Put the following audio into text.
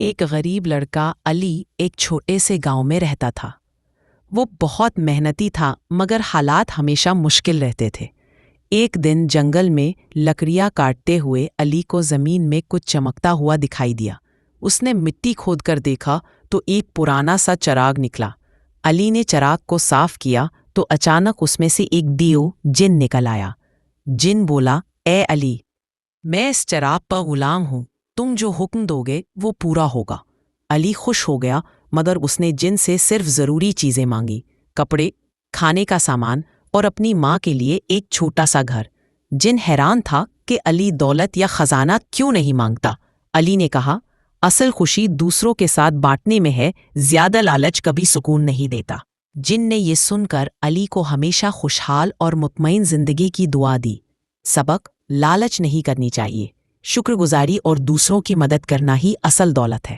ایک غریب لڑکا علی ایک چھوٹے سے گاؤں میں رہتا تھا۔ وہ بہت محنتی تھا مگر حالات ہمیشہ مشکل رہتے تھے۔ ایک دن جنگل میں لکڑیاں کاٹتے ہوئے علی کو زمین میں کچھ چمکتا ہوا دکھائی دیا۔ اس نے مٹی کھود کر دیکھا تو ایک پرانا سا چراغ نکلا۔ علی نے چراغ کو صاف کیا تو اچانک اس میں سے ایک دیو جن نکل آیا۔ جن بولا، اے علی، میں اس چراغ کا غلام ہوں، تم جو حکم دو گے وہ پورا ہوگا۔ علی خوش ہو گیا مگر اس نے جن سے صرف ضروری چیزیں مانگی، کپڑے، کھانے کا سامان اور اپنی ماں کے لیے ایک چھوٹا سا گھر۔ جن حیران تھا کہ علی دولت یا خزانہ کیوں نہیں مانگتا۔ علی نے کہا، اصل خوشی دوسروں کے ساتھ بانٹنے میں ہے، زیادہ لالچ کبھی سکون نہیں دیتا۔ جن نے یہ سن کر علی کو ہمیشہ خوشحال اور مطمئن زندگی کی دعا دی۔ سبق: لالچ نہیں کرنی چاہیے، شکر گزاری اور دوسروں کی مدد کرنا ہی اصل دولت ہے۔